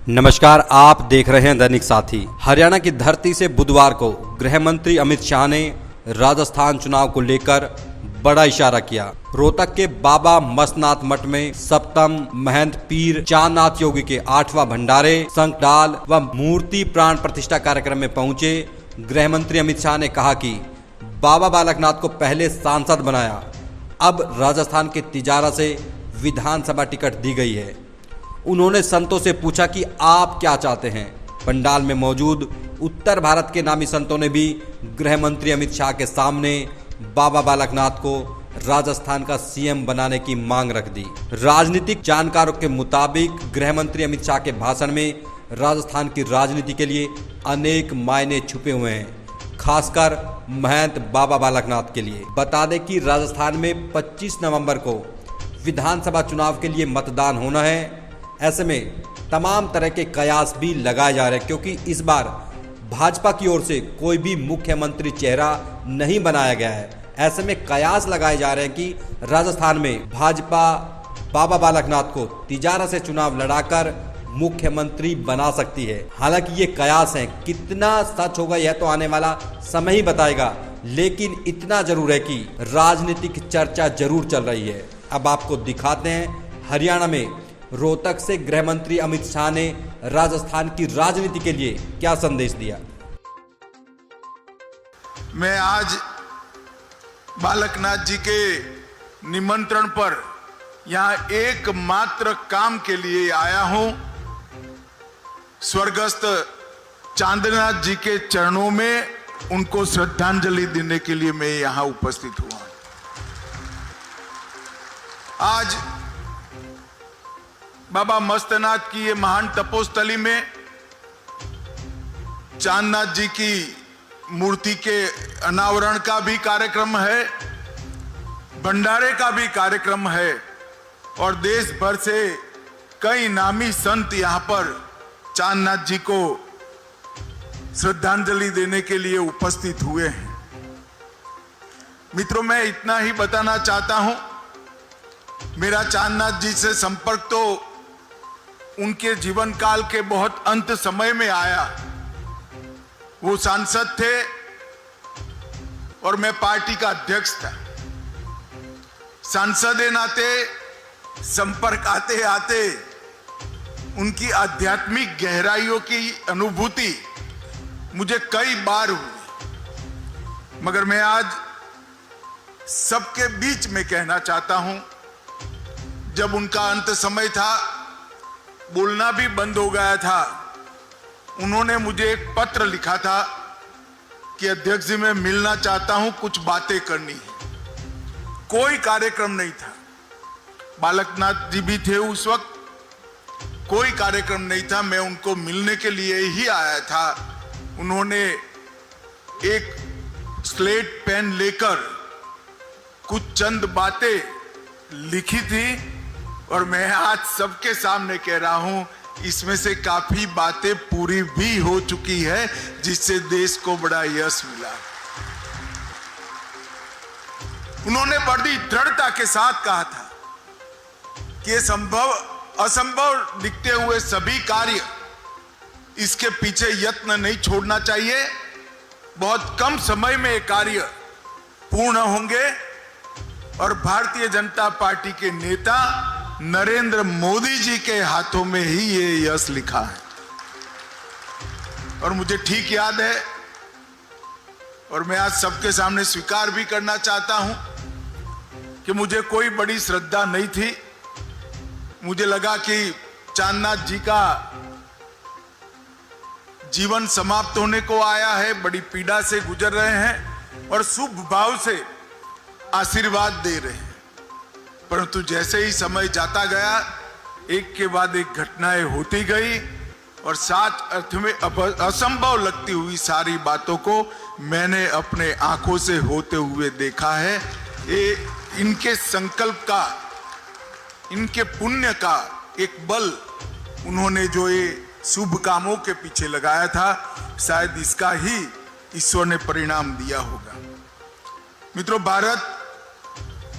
नमस्कार, आप देख रहे हैं दैनिक साथी। हरियाणा की धरती से बुधवार को गृह मंत्री अमित शाह ने राजस्थान चुनाव को लेकर बड़ा इशारा किया। रोहतक के बाबा मस्तनाथ मठ में सप्तम महंत पीर चांदनाथ योगी के 8वां भंडारे संकडाल व मूर्ति प्राण प्रतिष्ठा कार्यक्रम में पहुंचे गृह मंत्री अमित शाह ने कहा कि बाबा बालकनाथ को पहले सांसद बनाया, अब राजस्थान के तिजारा से विधानसभा टिकट दी गई है। उन्होंने संतों से पूछा कि आप क्या चाहते हैं। पंडाल में मौजूद उत्तर भारत के नामी संतों ने भी गृह मंत्री अमित शाह के सामने बाबा बालकनाथ को राजस्थान का सीएम बनाने की मांग रख दी। राजनीतिक जानकारों के मुताबिक गृह मंत्री अमित शाह के भाषण में राजस्थान की राजनीति के लिए अनेक मायने छुपे हुए हैं, खासकर महंत बाबा बालकनाथ के लिए। बता दें कि राजस्थान में 25 नवंबर को विधानसभा चुनाव के लिए मतदान होना है। ऐसे में तमाम तरह के कयास भी लगाए जा रहे हैं, क्योंकि इस बार भाजपा की ओर से कोई भी मुख्यमंत्री चेहरा नहीं बनाया गया है। ऐसे में कयास लगाए जा रहे हैं कि राजस्थान में भाजपा बाबा बालकनाथ को तिजारा से चुनाव लड़ाकर मुख्यमंत्री बना सकती है। हालांकि ये कयास हैं, कितना सच होगा यह तो आने वाला समय ही बताएगा, लेकिन इतना जरूर है कि राजनीतिक चर्चा जरूर चल रही है। अब आपको दिखाते हैं हरियाणा में रोहतक से गृह मंत्री अमित शाह ने राजस्थान की राजनीति के लिए क्या संदेश दिया। मैं आज बालकनाथ जी के निमंत्रण पर यहां एकमात्र काम के लिए आया हूं। स्वर्गस्थ चांदनाथ जी के चरणों में उनको श्रद्धांजलि देने के लिए मैं यहां उपस्थित हुआ। आज बाबा मस्तनाथ की ये महान तपोस्थली में चांदनाथ जी की मूर्ति के अनावरण का भी कार्यक्रम है, भंडारे का भी कार्यक्रम है और देश भर से कई नामी संत यहां पर चांदनाथ जी को श्रद्धांजलि देने के लिए उपस्थित हुए हैं। मित्रों, मैं इतना ही बताना चाहता हूं, मेरा चांदनाथ जी से संपर्क तो उनके जीवन काल के बहुत अंत समय में आया। वो सांसद थे और मैं पार्टी का अध्यक्ष था। सांसद के नाते संपर्क आते आते उनकी आध्यात्मिक गहराइयों की अनुभूति मुझे कई बार हुई, मगर मैं आज सबके बीच में कहना चाहता हूं, जब उनका अंत समय था, बोलना भी बंद हो गया था, उन्होंने मुझे एक पत्र लिखा था कि अध्यक्ष जी मैं मिलना चाहता हूं, कुछ बातें करनी है। कोई कार्यक्रम नहीं था, बालकनाथ जी भी थे उस वक्त, कोई कार्यक्रम नहीं था, मैं उनको मिलने के लिए ही आया था। उन्होंने एक स्लेट पेन लेकर कुछ चंद बातें लिखी थी और मैं आज सबके सामने कह रहा हूं, इसमें से काफी बातें पूरी भी हो चुकी है, जिससे देश को बड़ा यश मिला। उन्होंने बड़ी दृढ़ता के साथ कहा था कि ये असंभव दिखते हुए सभी कार्य, इसके पीछे यत्न नहीं छोड़ना चाहिए। बहुत कम समय में ये कार्य पूर्ण होंगे और भारतीय जनता पार्टी के नेता नरेंद्र मोदी जी के हाथों में ही ये यश लिखा है। और मुझे ठीक याद है, और मैं आज सबके सामने स्वीकार भी करना चाहता हूं कि मुझे कोई बड़ी श्रद्धा नहीं थी। मुझे लगा कि चांदनाथ जी का जीवन समाप्त होने को आया है, बड़ी पीड़ा से गुजर रहे हैं और शुभ भाव से आशीर्वाद दे रहे हैं। परंतु जैसे ही समय जाता गया, एक के बाद एक घटनाएं होती गई और साथ अर्थ में असंभव लगती हुई सारी बातों को मैंने अपने आंखों से होते हुए देखा है। ये इनके संकल्प का, इनके पुण्य का एक बल उन्होंने जो ये शुभ कामों के पीछे लगाया था, शायद इसका ही ईश्वर ने परिणाम दिया होगा। मित्रों, भारत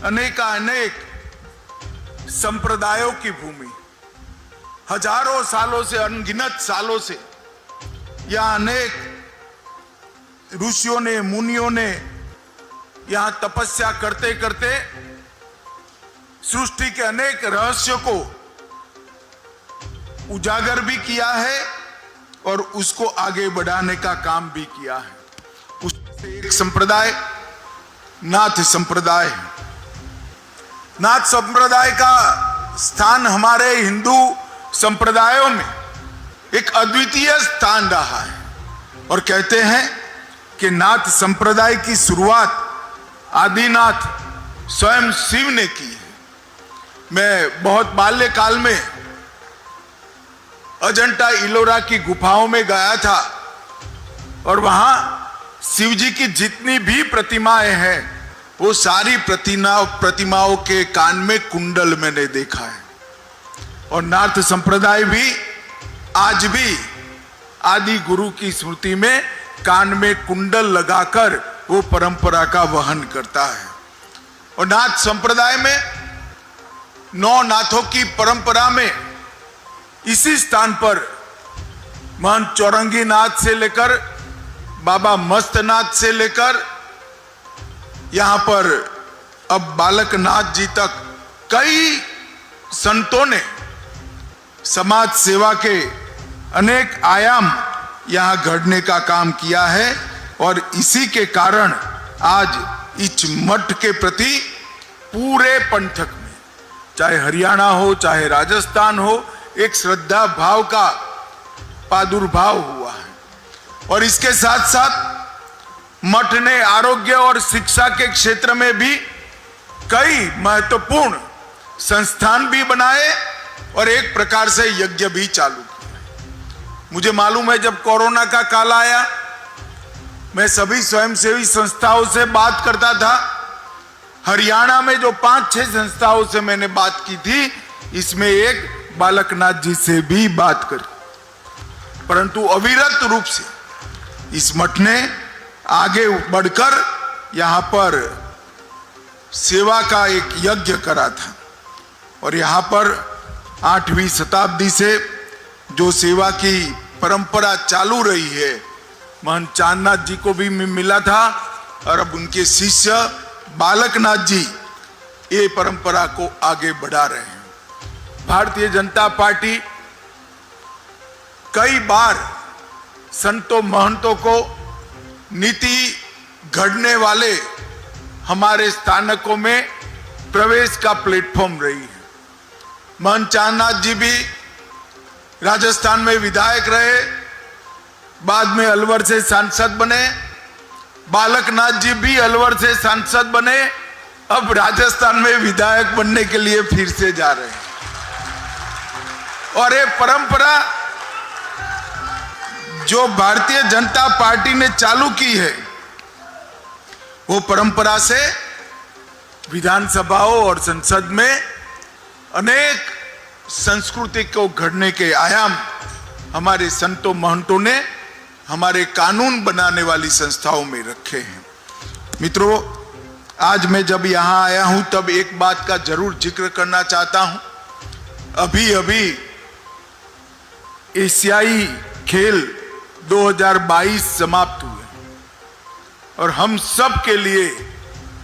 अनेक संप्रदायों की भूमि, हजारों सालों से, अनगिनत सालों से यहां अनेक ऋषियों ने, मुनियों ने यहां तपस्या करते करते सृष्टि के अनेक रहस्यों को उजागर भी किया है और उसको आगे बढ़ाने का काम भी किया है। उससे एक संप्रदाय नाथ संप्रदाय है। नाथ संप्रदाय का स्थान हमारे हिंदू संप्रदायों में एक अद्वितीय स्थान रहा है और कहते हैं कि नाथ संप्रदाय की शुरुआत आदिनाथ स्वयं शिव ने की है। मैं बहुत बाल्यकाल में अजंता इलोरा की गुफाओं में गया था और वहां शिव जी की जितनी भी प्रतिमाएं हैं वो सारी प्रतिमाओं के कान में कुंडल मैंने देखा है। और नाथ संप्रदाय भी आज भी आदि गुरु की स्मृति में कान में कुंडल लगाकर वो परंपरा का वहन करता है। और नाथ संप्रदाय में 9 नाथों की परंपरा में इसी स्थान पर महंत चौरंगी नाथ से लेकर बाबा मस्तनाथ से लेकर यहां पर अब बालकनाथ जी तक कई संतों ने समाज सेवा के अनेक आयाम यहां गढ़ने का काम किया है। और इसी के कारण आज इस मठ के प्रति पूरे पंथक में, चाहे हरियाणा हो चाहे राजस्थान हो, एक श्रद्धा भाव का प्रादुर्भाव हुआ है। और इसके साथ साथ मठ ने आरोग्य और शिक्षा के क्षेत्र में भी कई महत्वपूर्ण संस्थान भी बनाए और एक प्रकार से यज्ञ भी चालू किया। मुझे मालूम है जब कोरोना का काल आया, मैं सभी स्वयंसेवी संस्थाओं से बात करता था। हरियाणा में जो 5-6 संस्थाओं से मैंने बात की थी, इसमें एक बालकनाथ जी से भी बात करी, परंतु अविरत रूप से इस मठ ने आगे बढ़कर यहां पर सेवा का एक यज्ञ करा था। और यहां पर 8वीं शताब्दी से जो सेवा की परंपरा चालू रही है, महंत चांदनाथ जी को भी मिला था और अब उनके शिष्य बालकनाथ जी ये परंपरा को आगे बढ़ा रहे हैं। भारतीय जनता पार्टी कई बार संतों महंतों को नीति घड़ने वाले हमारे स्थानकों में प्रवेश का प्लेटफॉर्म रही है। महंत चांदनाथ जी भी राजस्थान में विधायक रहे, बाद में अलवर से सांसद बने। बालकनाथ जी भी अलवर से सांसद बने, अब राजस्थान में विधायक बनने के लिए फिर से जा रहे हैं। और ये परंपरा जो भारतीय जनता पार्टी ने चालू की है, वो परंपरा से विधानसभाओं और संसद में अनेक संस्कृति को घड़ने के आयाम हमारे संतों महंतों ने हमारे कानून बनाने वाली संस्थाओं में रखे हैं। मित्रों, आज मैं जब यहां आया हूं तब एक बात का जरूर जिक्र करना चाहता हूं। अभी अभी एशियाई खेल 2022 समाप्त हुए और हम सब के लिए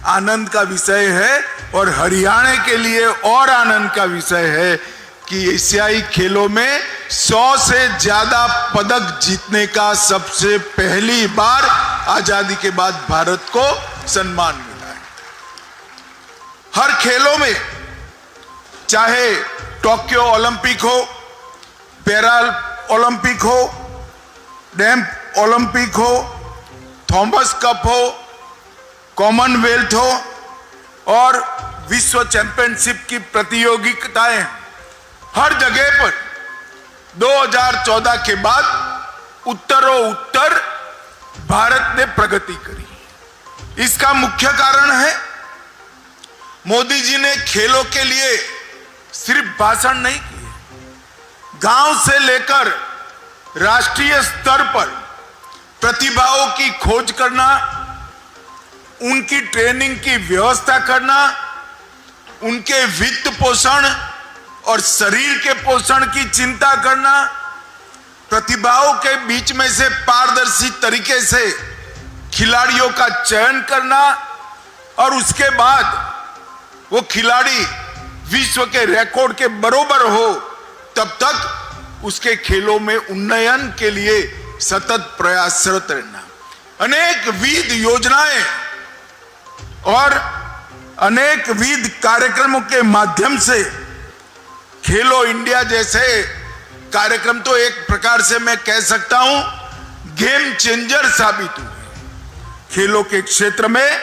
आनंद का विषय है और हरियाणा के लिए और आनंद का विषय है कि एशियाई खेलों में 100 से ज्यादा पदक जीतने का सबसे पहली बार आजादी के बाद भारत को सम्मान मिला है। हर खेलों में, चाहे टोक्यो ओलंपिक हो, पैरा ओलंपिक हो, डैम्प ओलंपिक हो, थॉमस कप हो, कॉमनवेल्थ हो और विश्व चैंपियनशिप की प्रतियोगिताएं, हर जगह पर 2014 के बाद उत्तरोत्तर भारत ने प्रगति करी। इसका मुख्य कारण है मोदी जी ने खेलों के लिए सिर्फ भाषण नहीं किए, गांव से लेकर राष्ट्रीय स्तर पर प्रतिभाओं की खोज करना, उनकी ट्रेनिंग की व्यवस्था करना, उनके वित्त पोषण और शरीर के पोषण की चिंता करना, प्रतिभाओं के बीच में से पारदर्शी तरीके से खिलाड़ियों का चयन करना और उसके बाद वो खिलाड़ी विश्व के रिकॉर्ड के बरोबर हो तब तक उसके खेलों में उन्नयन के लिए सतत प्रयासरत रहना। अनेक विध योजनाएं और अनेक विध कार्यक्रमों के माध्यम से खेलो इंडिया जैसे कार्यक्रम तो एक प्रकार से मैं कह सकता हूं गेम चेंजर साबित हुए। खेलों के क्षेत्र में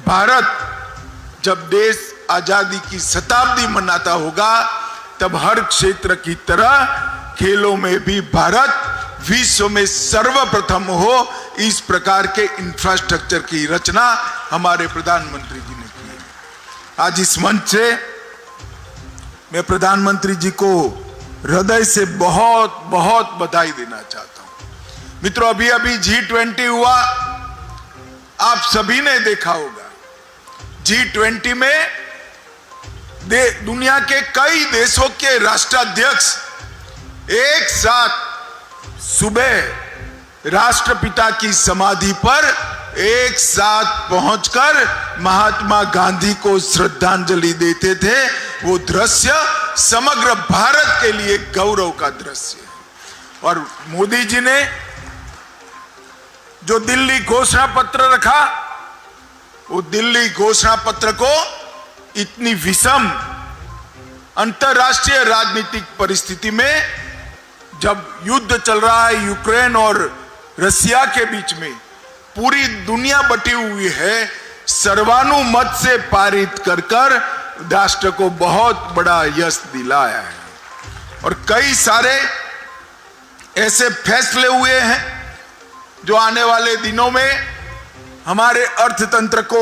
भारत जब देश आजादी की शताब्दी मनाता होगा तब हर क्षेत्र की तरह खेलों में भी भारत विश्व में सर्वप्रथम हो, इस प्रकार के इंफ्रास्ट्रक्चर की रचना हमारे प्रधानमंत्री जी ने की है। आज इस मंच से मैं प्रधानमंत्री जी को हृदय से बहुत बहुत बधाई देना चाहता हूं। मित्रों, अभी अभी G20 हुआ, आप सभी ने देखा होगा। G20 में दुनिया के कई देशों के राष्ट्राध्यक्ष एक साथ सुबह राष्ट्रपिता की समाधि पर एक साथ पहुंचकर महात्मा गांधी को श्रद्धांजलि देते थे। वो दृश्य समग्र भारत के लिए गौरव का दृश्य है। और मोदी जी ने जो दिल्ली घोषणा पत्र रखा, वो दिल्ली घोषणा पत्र को इतनी विषम अंतरराष्ट्रीय राजनीतिक परिस्थिति में, जब युद्ध चल रहा है यूक्रेन और रसिया के बीच में, पूरी दुनिया बटी हुई है, सर्वानुमत से पारित कर राष्ट्र को बहुत बड़ा यश दिलाया है। और कई सारे ऐसे फैसले हुए हैं जो आने वाले दिनों में हमारे अर्थतंत्र को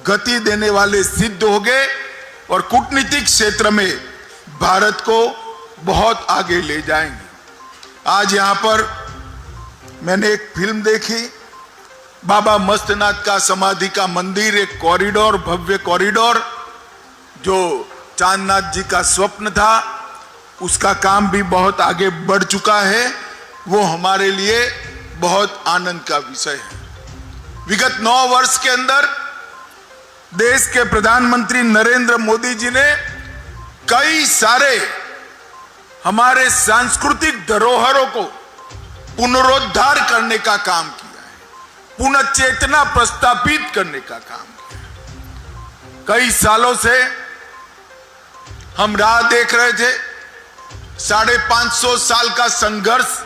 गति देने वाले सिद्ध हो गए और कूटनीतिक क्षेत्र में भारत को बहुत आगे ले जाएंगे। आज यहां पर मैंने एक फिल्म देखी, बाबा मस्तनाथ का समाधि का मंदिर, एक कॉरिडोर, भव्य कॉरिडोर जो चांदनाथ जी का स्वप्न था, उसका काम भी बहुत आगे बढ़ चुका है। वो हमारे लिए बहुत आनंद का विषय है। विगत 9 वर्ष के अंदर देश के प्रधानमंत्री नरेंद्र मोदी जी ने कई सारे हमारे सांस्कृतिक धरोहरों को पुनरुद्धार करने का काम किया है, पुनः चेतना प्रस्थापित करने का काम किया है। कई सालों से हम राह देख रहे थे, 550 साल का संघर्ष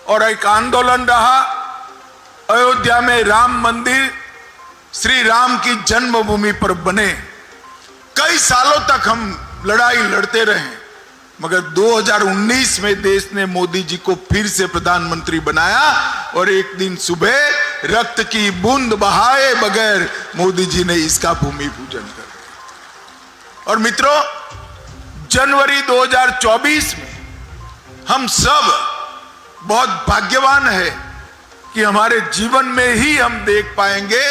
और एक आंदोलन रहा। अयोध्या में राम मंदिर श्री राम की जन्मभूमि पर बने। कई सालों तक हम लड़ाई लड़ते रहे, मगर 2019 में देश ने मोदी जी को फिर से प्रधानमंत्री बनाया और एक दिन सुबह रक्त की बूंद बहाए बगैर मोदी जी ने इसका भूमि पूजन कर दिया। और मित्रों, जनवरी 2024 में हम सब बहुत भाग्यवान हैं कि हमारे जीवन में ही हम देख पाएंगे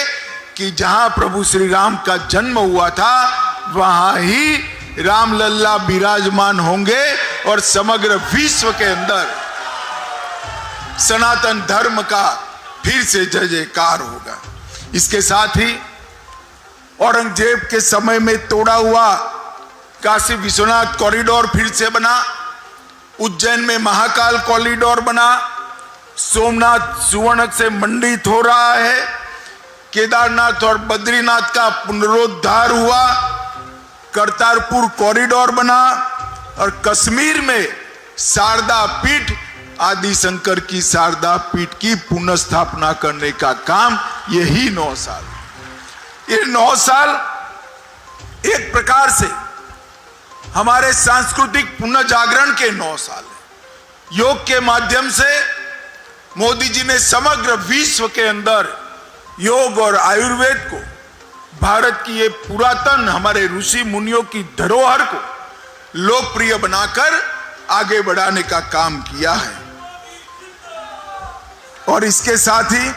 कि जहां प्रभु श्री राम का जन्म हुआ था वहां ही रामलल्ला विराजमान होंगे और समग्र विश्व के अंदर सनातन धर्म का फिर से जय जयकार होगा। इसके साथ ही औरंगजेब के समय में तोड़ा हुआ काशी विश्वनाथ कॉरिडोर फिर से बना, उज्जैन में महाकाल कॉरिडोर बना, सोमनाथ सुवर्ण से मंडित हो रहा है, केदारनाथ और बद्रीनाथ का पुनरुद्धार हुआ, करतारपुर कॉरिडोर बना और कश्मीर में शारदा पीठ, आदि शंकर की शारदा पीठ की पुनः स्थापना करने का काम यही 9 साल। ये 9 साल एक प्रकार से हमारे सांस्कृतिक पुनर्जागरण के 9 साल है। योग के माध्यम से मोदी जी ने समग्र विश्व के अंदर योग और आयुर्वेद को, भारत की ये पुरातन हमारे ऋषि मुनियों की धरोहर को लोकप्रिय बनाकर आगे बढ़ाने का काम किया है। और इसके साथ ही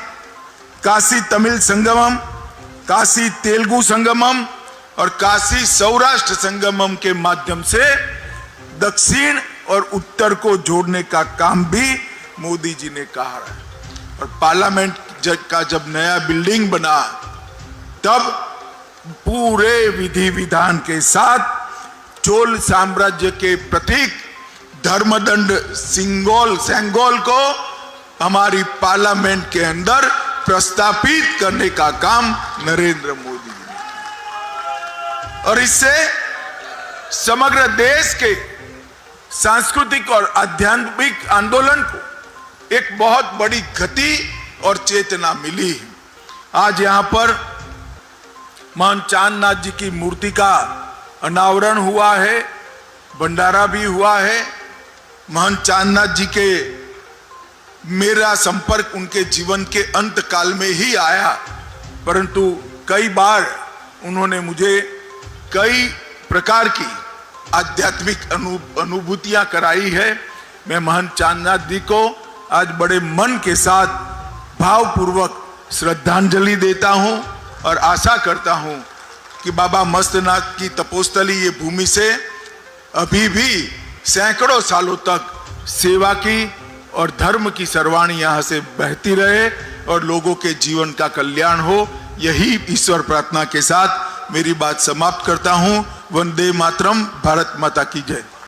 काशी तमिल संगमम, काशी तेलुगु संगमम और काशी सौराष्ट्र संगमम के माध्यम से दक्षिण और उत्तर को जोड़ने का काम भी मोदी जी ने कहा है। और पार्लियामेंट का जब नया बिल्डिंग बना तब पूरे विधि विधान के साथ चोल साम्राज्य के प्रतीक धर्मदंड सेंगोल को हमारी पार्लियामेंट के अंदर प्रस्तापित करने का काम नरेंद्र मोदी जी ने। और इससे समग्र देश के सांस्कृतिक और आध्यात्मिक आंदोलन को एक बहुत बड़ी गति और चेतना मिली। आज यहां पर महंत चांदनाथ जी की मूर्ति का अनावरण हुआ है, भंडारा भी हुआ है। महंत चांदनाथ जी के मेरा संपर्क उनके जीवन के अंत काल में ही आया, परंतु कई बार उन्होंने मुझे कई प्रकार की आध्यात्मिक अनुभूतियां कराई है। मैं महंत चांदनाथ जी को आज बड़े मन के साथ भावपूर्वक श्रद्धांजलि देता हूं और आशा करता हूं कि बाबा मस्तनाथ की तपोस्थली ये भूमि से अभी भी सैकड़ों सालों तक सेवा की और धर्म की सर्वाणी यहां से बहती रहे और लोगों के जीवन का कल्याण हो। यही ईश्वर प्रार्थना के साथ मेरी बात समाप्त करता हूं। वंदे मातरम। भारत माता की जय।